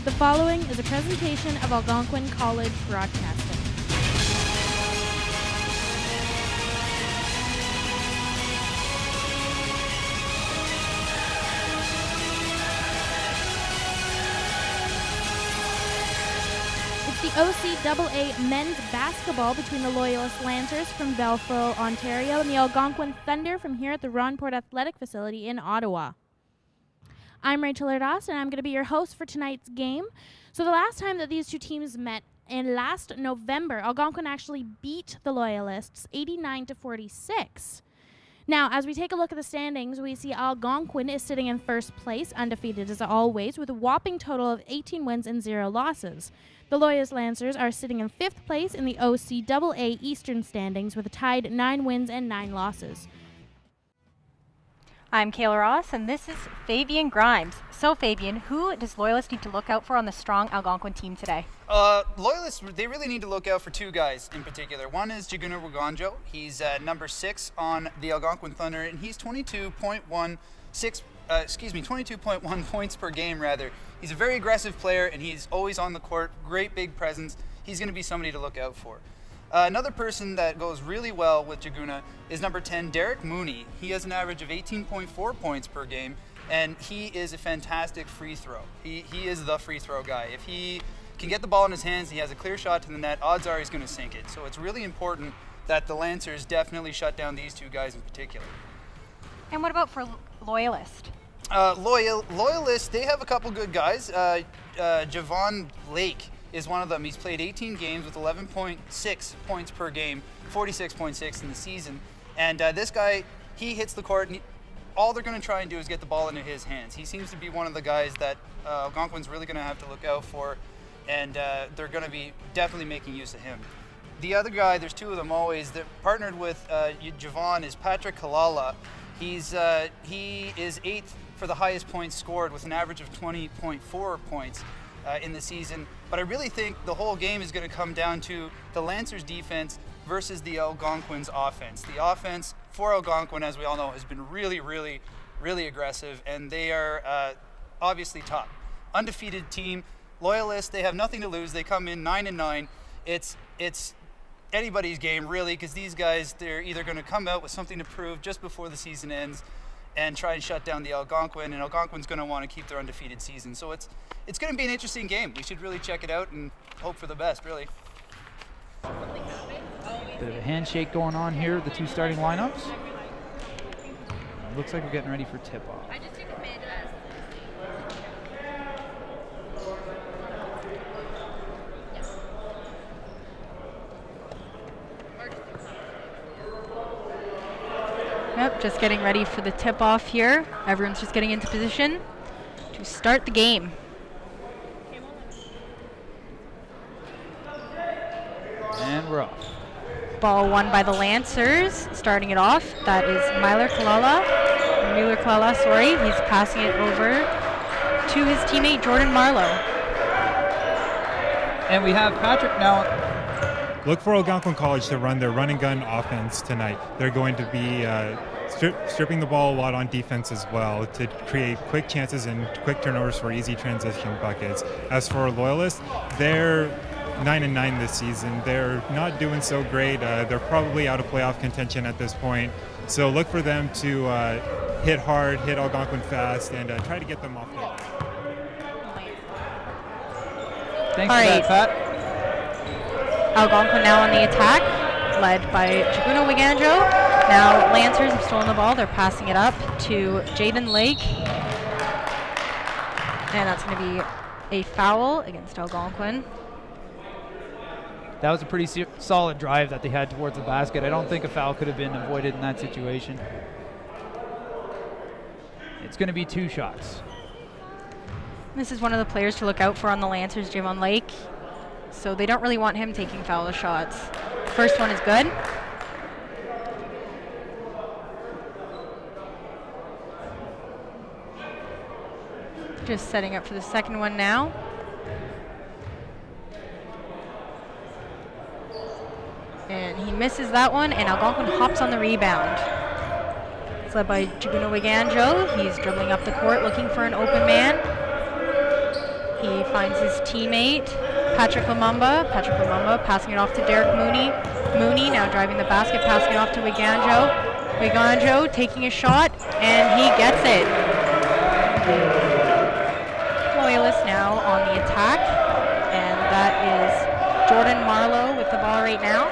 The following is a presentation of Algonquin College Broadcasting. It's the OCAA men's basketball between the Loyalist Lancers from Belleville, Ontario, and the Algonquin Thunder from here at the Ronport Athletic Facility in Ottawa. I'm Rachel Erdas, and I'm going to be your host for tonight's game. So the last time that these two teams met, in last November, Algonquin actually beat the Loyalists 89-46. Now, as we take a look at the standings, we see Algonquin is sitting in first place, undefeated as always, with a whopping total of 18 wins and 0 losses. The Loyalist Lancers are sitting in 5th place in the OCAA Eastern standings with a tied 9 wins and 9 losses. I'm Kayla Ross, and this is Fabian Grimes. So, Fabian, who does Loyalists need to look out for on the strong Algonquin team today? Loyalists, they really need to look out for two guys in particular. One is Jaguna Waganjo. He's number 6 on the Algonquin Thunder, and he's 22.1 points per game, rather. He's a very aggressive player, and he's always on the court. Great big presence. He's going to be somebody to look out for. Another person that goes really well with Jaguna is number 10, Derek Mooney. He has an average of 18.4 points per game, and he is a fantastic free throw. He is the free throw guy. If he can get the ball in his hands, he has a clear shot to the net, odds are he's going to sink it. So it's really important that the Lancers definitely shut down these two guys in particular. And what about for Loyalist? Loyalist, they have a couple good guys. Javon Lake is one of them. He's played 18 games with 11.6 points per game, 46.6 in the season. And this guy, he hits the court, and all they're going to try and do is get the ball into his hands. He seems to be one of the guys that Algonquin's really going to have to look out for, and they're going to be definitely making use of him. The other guy, there's two of them always, that partnered with Javon is Patrick Kalala. He is 8th for the highest points scored with an average of 20.4 points in the season. But I really think the whole game is going to come down to the Lancers defense versus the Algonquin's offense. The offense for Algonquin, as we all know, has been really, really, really aggressive, and they are obviously top. Undefeated team. Loyalists, they have nothing to lose. They come in 9-9. It's anybody's game, really, because these guys, they're either going to come out with something to prove just before the season ends and try and shut down the Algonquin, and Algonquin's going to want to keep their undefeated season. So it's going to be an interesting game. We should really check it out and hope for the best, really. Bit of a handshake going on here, the two starting lineups. Looks like we're getting ready for tip-off. Yep, just getting ready for the tip-off here. Everyone's just getting into position to start the game. And we're off. Ball won by the Lancers. Starting it off, that is Mueller Kalala. He's passing it over to his teammate Jordan Marlowe. And we have Patrick now. Look for Algonquin College to run their run and gun offense tonight. They're going to be stripping the ball a lot on defense as well to create quick chances and quick turnovers for easy transition buckets. As for Loyalists, they're 9-9 this season. They're not doing so great. They're probably out of playoff contention at this point. So look for them to hit hard, hit Algonquin fast, and try to get them off there. Thanks for that, Pat. Algonquin now on the attack, led by Jaguna Waganjo. Now Lancers have stolen the ball. They're passing it up to Jaden Lake. And that's going to be a foul against Algonquin. That was a pretty solid drive that they had towards the basket. I don't think a foul could have been avoided in that situation. It's going to be 2 shots. This is one of the players to look out for on the Lancers, Javon Lake. So they don't really want him taking foul shots. First one is good. Just setting up for the second one now. And he misses that one, and Algonquin hops on the rebound. It's led by Jaguna Waganjo. He's dribbling up the court looking for an open man. He finds his teammate, Patrick Lumumba. Patrick Lumumba passing it off to Derek Mooney. Mooney now driving the basket, passing it off to Wiganjo. Wiganjo taking a shot, and he gets it. Loyalists now on the attack, and that is Jordan Marlowe with the ball right now,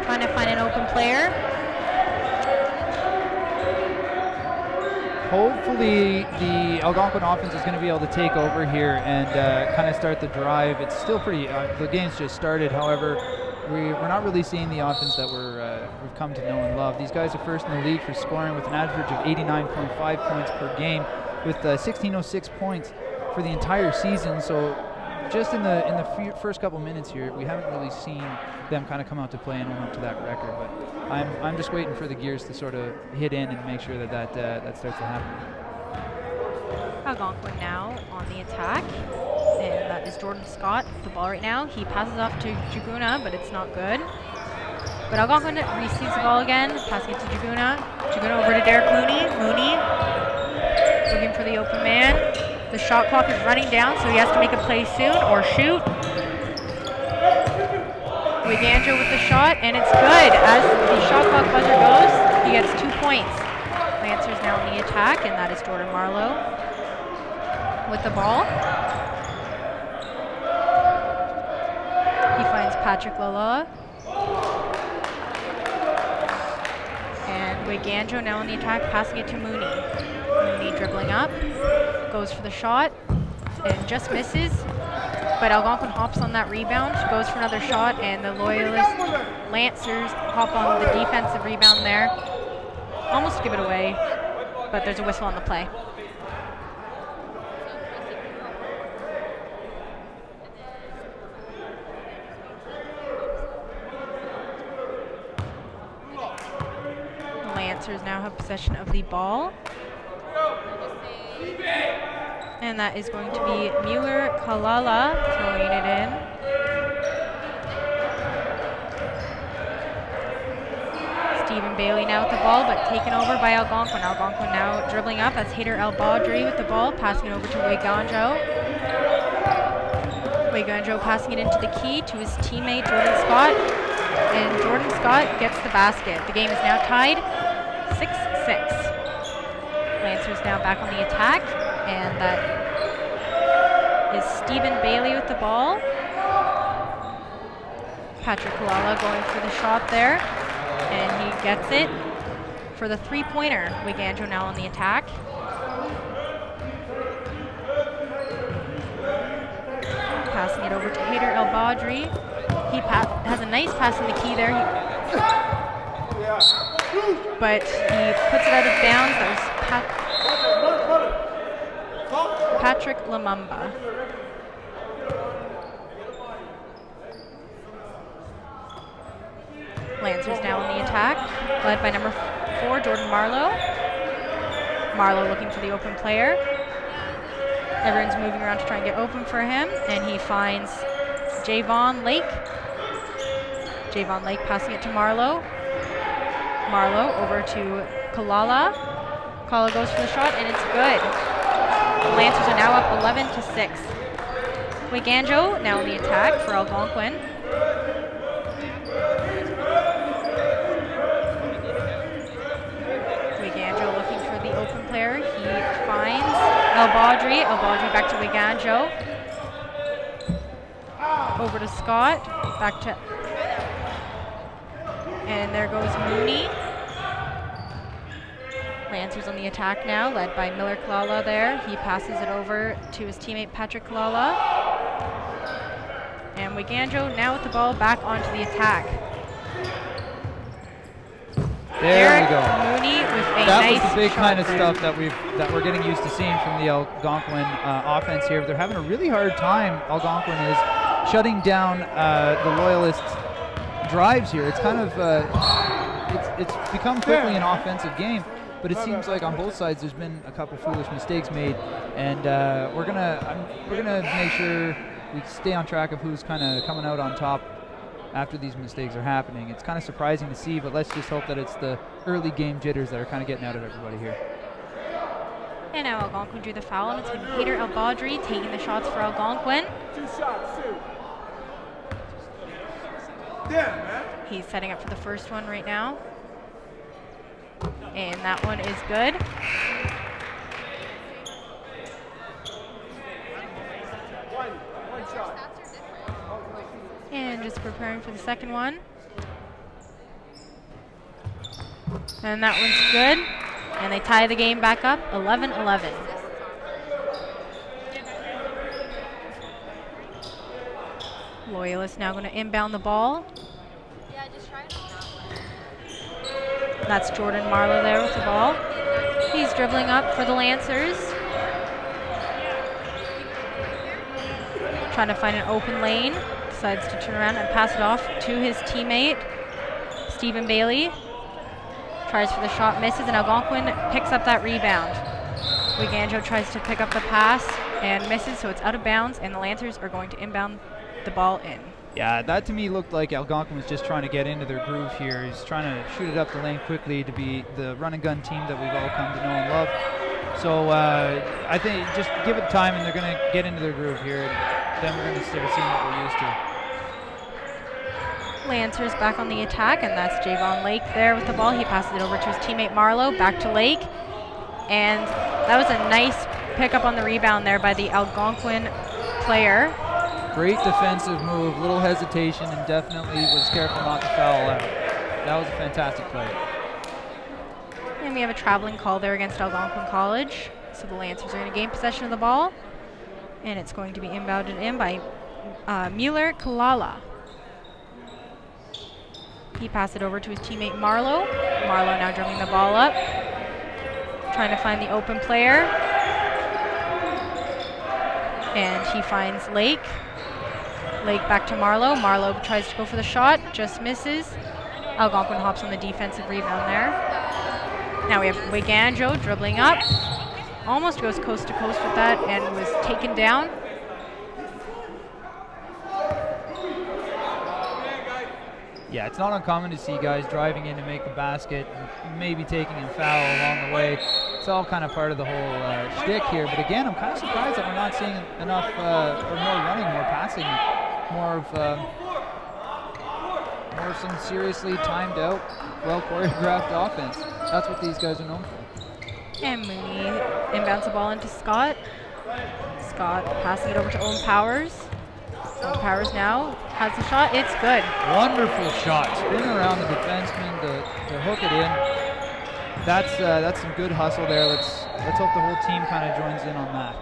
trying to find an open player. Hopefully the Algonquin offense is going to be able to take over here and kind of start the drive. It's still pretty, the game's just started. However, we're not really seeing the offense that we've come to know and love. These guys are first in the league for scoring with an average of 89.5 points per game, with 1606 points for the entire season. So just in the first couple minutes here, we haven't really seen them kind of come out to play and own up to that record. But I'm just waiting for the gears to sort of hit in and make sure that starts to happen. Algonquin now on the attack, and that is Jordan Scott with the ball right now. He passes off to Juguna, but it's not good. But Algonquin receives the ball again, passing it to Juguna. Juguna over to Derek Mooney. Mooney looking for the open man. The shot clock is running down, so he has to make a play soon or shoot. Wiganjo with the shot, and it's good. As the shot clock buzzer goes, he gets 2 points. Lancers now on the attack, and that is Jordan Marlowe with the ball. He finds Patrick Lola. And Wiganjo now on the attack, passing it to Mooney. Mooney dribbling up, goes for the shot, and just misses. But Algonquin hops on that rebound, goes for another shot, and the Loyalist Lancers hop on the defensive rebound there. Almost give it away, but there's a whistle on the play. The Lancers now have possession of the ball. And that is going to be Mueller Kalala throwing it in. Stephen Bailey now with the ball, but taken over by Algonquin. Algonquin now dribbling up. That's Hader El Badri with the ball, passing it over to Wiganjo. Wiganjo passing it into the key to his teammate Jordan Scott. And Jordan Scott gets the basket. The game is now tied 6-6. Lancers now back on the attack, and that is Stephen Bailey with the ball. Patrick Kalala going for the shot there, and he gets it for the three-pointer. Wiganjo now on the attack. Passing it over to Hader El Badri. He has a nice pass in the key there. But he puts it out of bounds. That was Patrick Lumumba. Lancers now on the attack, led by number 4, Jordan Marlowe. Marlowe looking for the open player. Everyone's moving around to try and get open for him, and he finds Javon Lake. Javon Lake passing it to Marlowe. Marlowe over to Kalala. Kalala goes for the shot, and it's good. The Lancers are now up 11-6. Wiganjo now on the attack for Algonquin. Wiganjo looking for the open player. He finds El Badri. El Badri back to Wiganjo. Over to Scott. Back to... And there goes Mooney. Lancers on the attack now, led by Miller Kalala there. He passes it over to his teammate Patrick Kalala. And Wiganjo now with the ball back onto the attack. There we go. Mooney with a that nice was the big shot kind of through. stuff that we're getting used to seeing from the Algonquin offense here. They're having a really hard time, Algonquin is, shutting down the Loyalists' drives here. It's kind of it's become quickly an offensive game, but it seems like on both sides there's been a couple foolish mistakes made, and we're gonna make sure we stay on track of who's kind of coming out on top after these mistakes are happening. It's kind of surprising to see, but let's just hope that it's the early game jitters that are kind of getting out of everybody here. And now Algonquin drew the foul, and it's going to be Peter El-Badri taking the shots for Algonquin. 2 shots, 2. Damn, man. He's setting up for the first one right now. And that one is good. One shot. And just preparing for the second one. And that one's good. And they tie the game back up, 11-11. Loyalists now going to inbound the ball. Yeah, just try it on that one. That's Jordan Marlowe there with the ball. He's dribbling up for the Lancers. Trying to find an open lane. Decides to turn around and pass it off to his teammate, Stephen Bailey. Tries for the shot, misses, and Algonquin picks up that rebound. Wiganjo tries to pick up the pass and misses, so it's out of bounds, and the Lancers are going to inbound the ball in. Yeah, that to me looked like Algonquin was just trying to get into their groove here. He's trying to shoot it up the lane quickly to be the run and gun team that we've all come to know and love. So I think just give it time and they're going to get into their groove here. And then we're going to start seeing what we're used to. Lancers back on the attack, and that's Javon Lake there with the ball. He passes it over to his teammate Marlowe, back to Lake. And that was a nice pickup on the rebound there by the Algonquin player. Great defensive move, little hesitation, and definitely was careful not to foul out. That was a fantastic play. And we have a traveling call there against Algonquin College. So the Lancers are going to gain possession of the ball. And it's going to be inbounded in by Mueller Kalala. He passed it over to his teammate Marlowe. Marlowe now dribbling the ball up. Trying to find the open player. And he finds Lake. Lake back to Marlowe. Marlowe tries to go for the shot, just misses. Algonquin hops on the defensive rebound there. Now we have Wiganjo dribbling up. Almost goes coast to coast with that and was taken down. Yeah, it's not uncommon to see guys driving in to make the basket, and maybe taking a foul along the way. It's all kind of part of the whole shtick here. But again, I'm kind of surprised that we're not seeing enough or more running, more passing, more of some seriously timed out, well choreographed offense. That's what these guys are known for. And Mooney inbounds the ball into Scott. Scott passing it over to Owen Powers. Owen Powers now has the shot. It's good. Wonderful shot. Spin around the defenseman to hook it in. That's some good hustle there. Let's hope the whole team kind of joins in on that.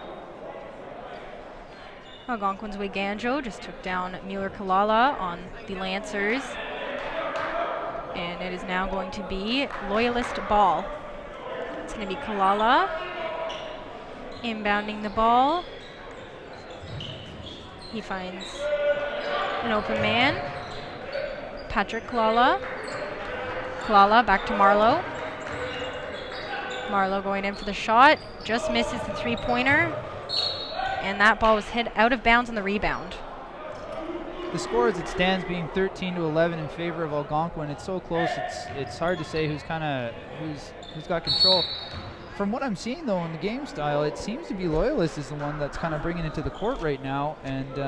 Algonquin's Wiganjo just took down Mueller Kalala on the Lancers. And it is now going to be Loyalist ball. It's going to be Kalala inbounding the ball. He finds an open man. Patrick Kalala. Kalala back to Marlowe. Marlowe going in for the shot. Just misses the three-pointer. And that ball was hit out of bounds on the rebound. The score as it stands being 13-11 in favor of Algonquin. It's so close. It's hard to say who's got control. From what I'm seeing though in the game style, it seems to be Loyalist is the one that's kind of bringing it to the court right now, and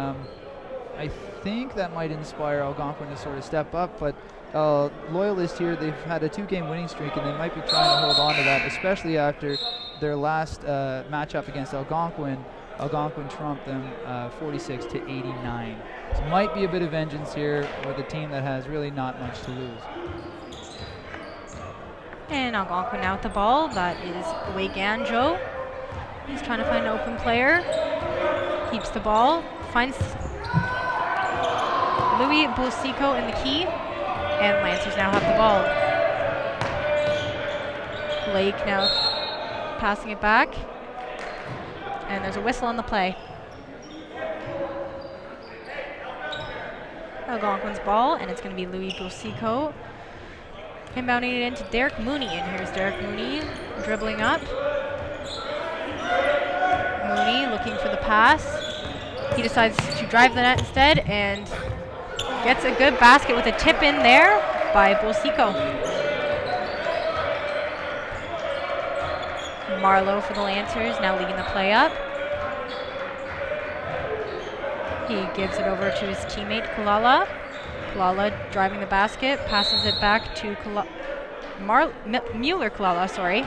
I think that might inspire Algonquin to sort of step up. But Loyalist here, they've had a 2-game winning streak, and they might be trying to hold on to that, especially after their last matchup against Algonquin. Algonquin trumped them 46-89. So might be a bit of vengeance here with a team that has really not much to lose. And Algonquin now with the ball. That is Wiganjo. He's trying to find an open player. Keeps the ball. Finds Louis Bolsico in the key. And Lancers now have the ball. Lake now passing it back. And there's a whistle on the play. Algonquin's ball, and it's going to be Louis Bolsico inbounding it into Derek Mooney. And here's Derek Mooney dribbling up. Mooney looking for the pass. He decides to drive the net instead and gets a good basket with a tip in there by Bolsico. Marlowe for the Lancers, now leading the play up. He gives it over to his teammate, Kalala. Kalala driving the basket, passes it back to Mueller-Kalala, sorry.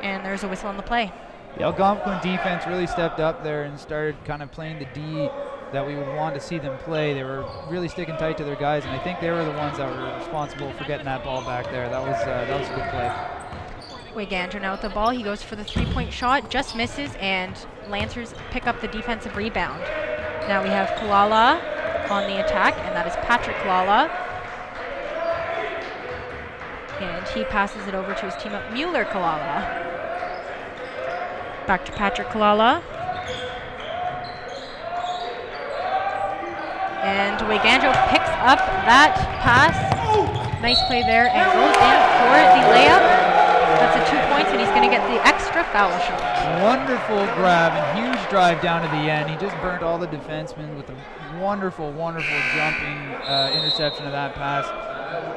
And there's a whistle on the play. The Algonquin defense really stepped up there and started kind of playing the D that we would want to see them play. They were really sticking tight to their guys, and I think they were the ones that were responsible for getting that ball back there. That was a good play. Wigandra now with the ball. He goes for the three-point shot, just misses, and Lancers pick up the defensive rebound. Now we have Kalala on the attack, and that is Patrick Kalala. And he passes it over to his teammate Mueller-Kalala. Back to Patrick Kalala. And Wigandra picks up that pass. Nice play there and goes in for the layup. That's a 2 points, and he's going to get the extra foul shot. Wonderful grab and huge drive down to the end. He just burnt all the defensemen with a wonderful, wonderful jumping interception of that pass.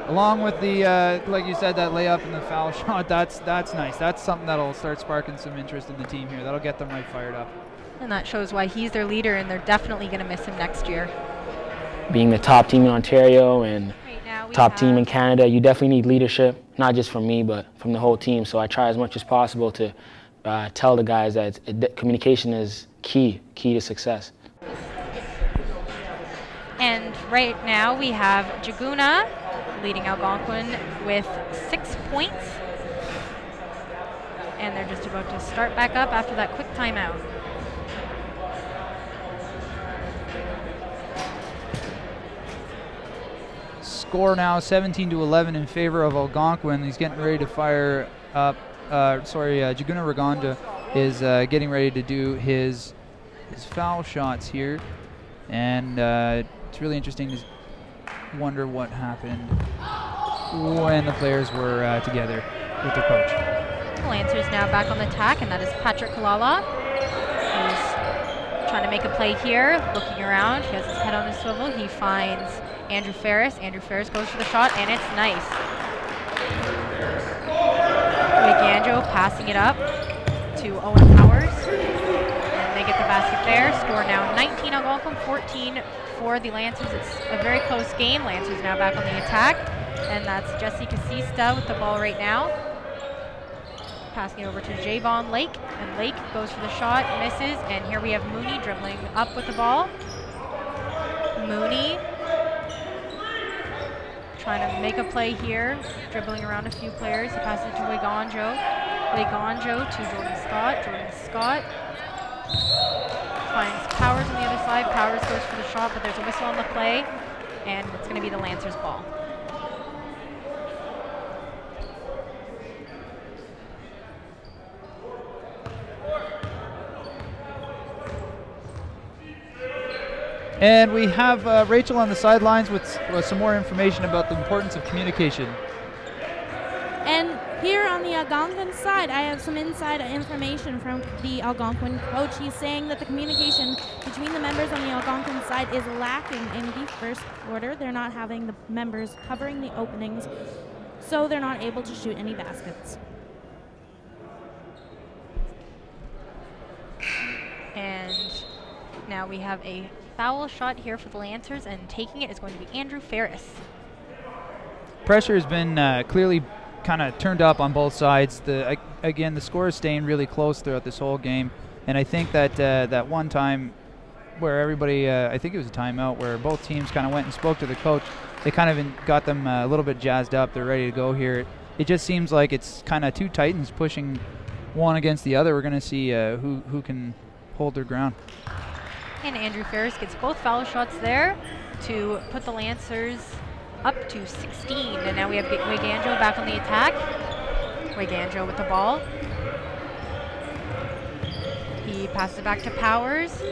Along with the, like you said, that layup and the foul shot, that's nice. That's something that'll start sparking some interest in the team here. That'll get them right fired up. And that shows why he's their leader, and they're definitely going to miss him next year. Being the top team in Ontario and top team in Canada, you definitely need leadership, not just from me, but from the whole team. So I try as much as possible to tell the guys that communication is key to success. And right now we have Jaguna leading Algonquin with 6 points. And they're just about to start back up after that quick timeout. Score now 17-11 in favor of Algonquin. He's getting ready to fire up. Jaguna Raganja is getting ready to do his foul shots here, and it's really interesting to wonder what happened when the players were together with their coach. The Lancers now back on the attack, and that is Patrick Kalala. He's trying to make a play here, looking around. He has his head on his swivel. He finds Andrew Ferris. Andrew Ferris goes for the shot, and it's nice. Wigandra passing it up to Owen Powers. And they get the basket there. Score now 19 Algonquin, 14 for the Lancers. It's a very close game. Lancers now back on the attack. And that's Jesse Casista with the ball right now. Passing it over to Javon Lake. And Lake goes for the shot, misses. And here we have Mooney dribbling up with the ball. Mooney trying to make a play here, dribbling around a few players. He passes it to Wigandra. Wigandra to Jordan Scott. Jordan Scott finds Powers on the other side. Powers goes for the shot, but there's a whistle on the play, and it's going to be the Lancers' ball. And we have Rachel on the sidelines with some more information about the importance of communication. And here on the Algonquin side, I have some inside information from the Algonquin coach. He's saying that the communication between the members on the Algonquin side is lacking in the first quarter. They're not having the members covering the openings, so they're not able to shoot any baskets. And now we have a foul shot here for the Lancers, and taking it is going to be Andrew Ferris. Pressure has been clearly kind of turned up on both sides. Again, the score is staying really close throughout this whole game, and I think that that one time where everybody, I think it was a timeout, where both teams kind of went and spoke to the coach, they kind of got them a little bit jazzed up. They're ready to go here. It just seems like it's kind of two Titans pushing one against the other. We're going to see who can hold their ground. And Andrew Ferris gets both foul shots there to put the Lancers up to 16. And now we have Wigandra back on the attack. Wigandra with the ball. He passes it back to Powers.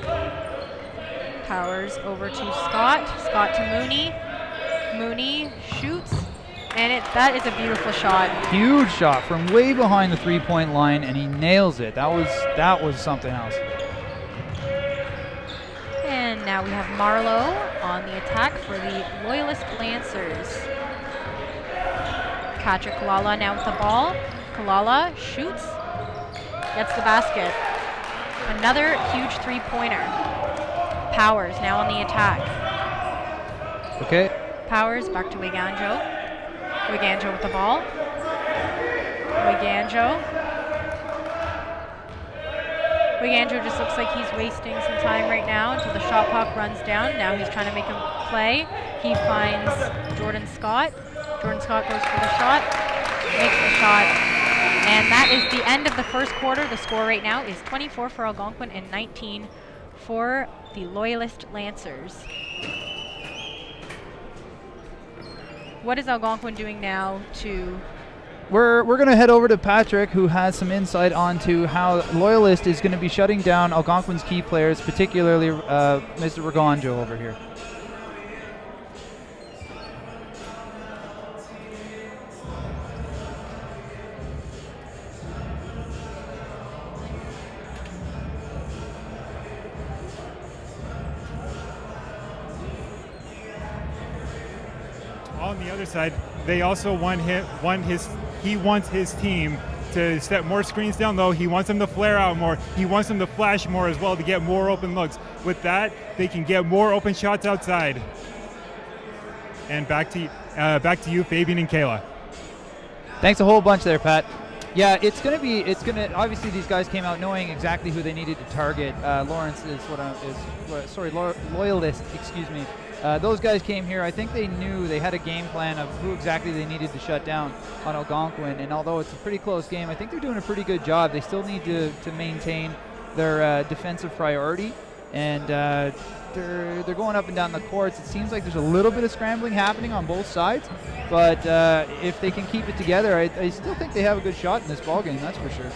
Powers over to Scott. Scott to Mooney. Mooney shoots. And that is a beautiful shot. Huge shot from way behind the three-point line, and he nails it. That was something else. And now we have Marlowe on the attack for the Loyalist Lancers. Patrick Kalala now with the ball. Kalala shoots. gets the basket. Another huge three-pointer. Powers now on the attack. Okay. Powers back to Wiganjo. Wiganjo with the ball. Wiganjo just looks like he's wasting some time right now until the shot clock runs down. Now he's trying to make him play. He finds Jordan Scott. Jordan Scott goes for the shot, makes the shot, and that is the end of the first quarter. The score right now is 24 for Algonquin and 19 for the Loyalist Lancers. What is Algonquin doing now to... We're going to head over to Patrick, who has some insight onto how Loyalist is going to be shutting down Algonquin's key players, particularly Mr. Wiganjo over here. On the other side, they also he wants his team to set more screens down low. He wants them to flare out more. He wants them to flash more as well to get more open looks. With that, they can get more open shots outside. And back to you, Fabian and Kayla. Thanks a whole bunch there, Pat. Yeah, obviously these guys came out knowing exactly who they needed to target. Lawrence is Loyalist, excuse me. Those guys came here. I think they knew they had a game plan of who exactly they needed to shut down on Algonquin. And although it's a pretty close game, I think they're doing a pretty good job. They still need to maintain their defensive priority. And they're going up and down the courts. It seems like there's a little bit of scrambling happening on both sides. But if they can keep it together, I still think they have a good shot in this ballgame, that's for sure.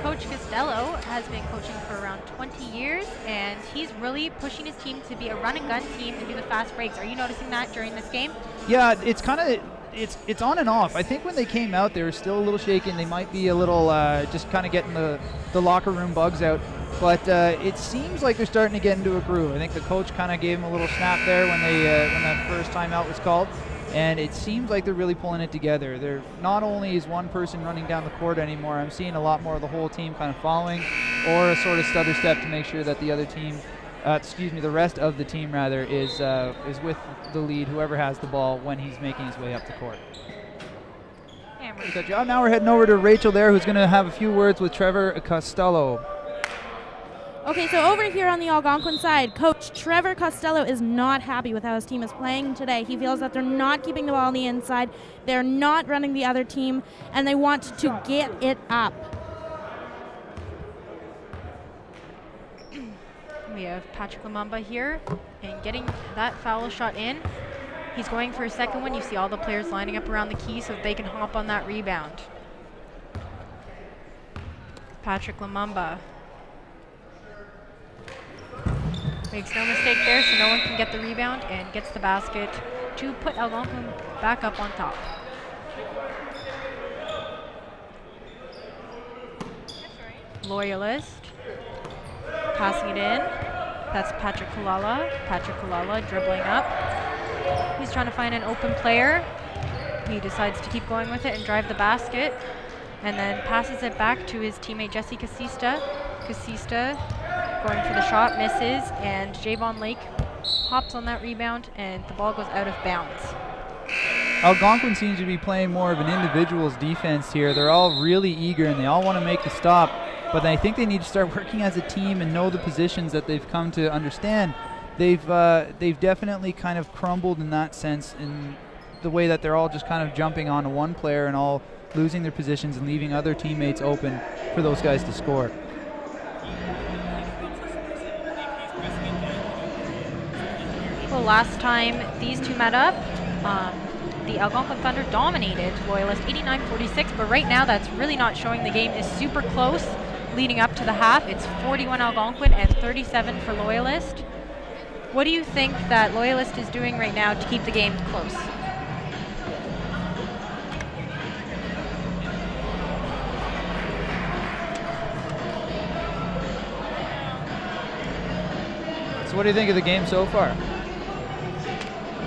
Coach Costello has been coaching for around 20 years, and he's really pushing his team to be a run-and-gun team and do the fast breaks. Are you noticing that during this game? Yeah, it's kind of it's on and off. I think when they came out, they were still a little shaken. They might be a little just kind of getting the locker room bugs out. But it seems like they're starting to get into a groove. I think the coach kind of gave them a little snap there when that first timeout was called. And it seems like they're really pulling it together. They're not only is one person running down the court anymore, I'm seeing a lot more of the whole team kind of following, or a sort of stutter step to make sure that the other team, the rest of the team rather, is with the lead, whoever has the ball, when he's making his way up the court. Now we're heading over to Rachel there, who's going to have a few words with Trevor Costello. Okay, so over here on the Algonquin side, Coach Trevor Costello is not happy with how his team is playing today. He feels that they're not keeping the ball on the inside, they're not running the other team, and they want to get it up. We have Patrick Lumumba here, and getting that foul shot in. He's going for a second one. You see all the players lining up around the key so that they can hop on that rebound. Patrick Lumumba makes no mistake there, so no one can get the rebound, and gets the basket to put Algonquin back up on top. Loyalist passing it in. That's Patrick Kulala. Patrick Kulala dribbling up. He's trying to find an open player. He decides to keep going with it and drive the basket, and then passes it back to his teammate Jesse Casista. Casista going for the shot, misses, and Javon Lake hops on that rebound, and the ball goes out of bounds. Algonquin seems to be playing more of an individual's defense here. They're all really eager, and they all want to make the stop, but I think they need to start working as a team and know the positions that they've come to understand. They've definitely kind of crumbled in that sense, in the way that they're all just kind of jumping onto one player and all losing their positions and leaving other teammates open for those guys to score. Well, last time these two met up, the Algonquin Thunder dominated Loyalist 89-46, but right now that's really not showing. The game is super close leading up to the half. It's 41 Algonquin and 37 for Loyalist. What do you think that Loyalist is doing right now to keep the game close? So what do you think of the game so far?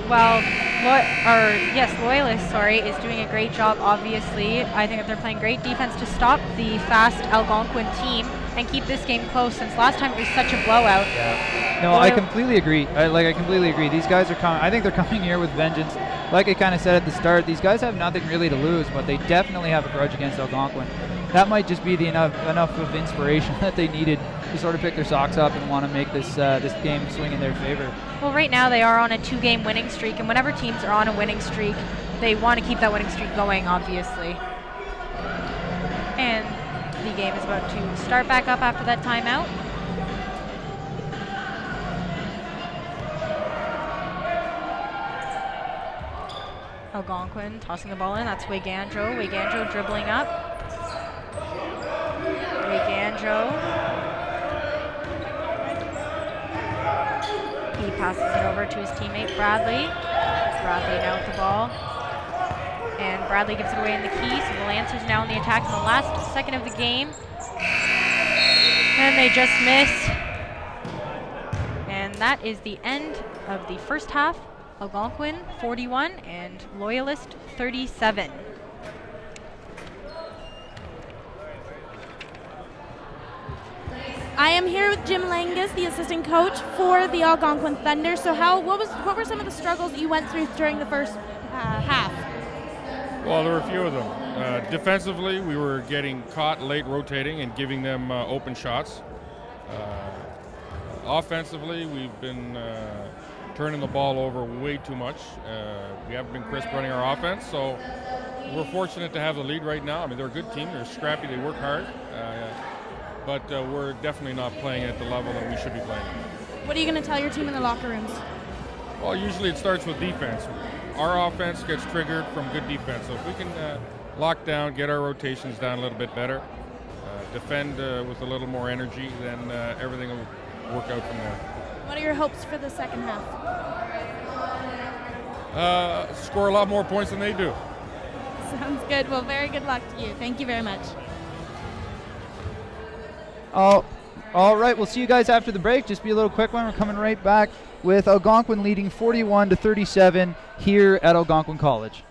Well, Loyalists, is doing a great job, obviously. I think that they're playing great defense to stop the fast Algonquin team and keep this game close, since last time it was such a blowout. Yeah. No, I completely agree. I completely agree. These guys are coming. I think they're coming here with vengeance. Like I kind of said at the start, these guys have nothing really to lose, but they definitely have a grudge against Algonquin. That might just be the enough of inspiration that they needed to sort of pick their socks up and want to make this game swing in their favor. Well, right now they are on a 2-game winning streak, and whenever teams are on a winning streak, they want to keep that winning streak going, obviously. And the game is about to start back up after that timeout. Algonquin tossing the ball in. That's Wegandro. Wegandro dribbling up. Wegandro. He passes it over to his teammate Bradley. Bradley now with the ball. And Bradley gives it away in the key, so the Lancers now in the attack in the last second of the game. And they just miss. And that is the end of the first half. Algonquin 41 and Loyalist 37. I am here with Jim Langus, the assistant coach for the Algonquin Thunder. So what were some of the struggles that you went through during the first half? Well, there were a few of them. Defensively, we were getting caught late rotating and giving them open shots. Offensively, we've been turning the ball over way too much. We haven't been crisp running our offense, so we're fortunate to have the lead right now. I mean, they're a good team. They're scrappy. They work hard. But we're definitely not playing at the level that we should be playing. What are you going to tell your team in the locker rooms? Well, usually it starts with defense. Our offense gets triggered from good defense. So if we can lock down, get our rotations down a little bit better, defend with a little more energy, then everything will work out from there. What are your hopes for the second half? Score a lot more points than they do. Sounds good. Well, very good luck to you. Thank you very much. All right, we'll see you guys after the break. Just be a little quick one. We're coming right back with Algonquin leading 41-37 here at Algonquin College.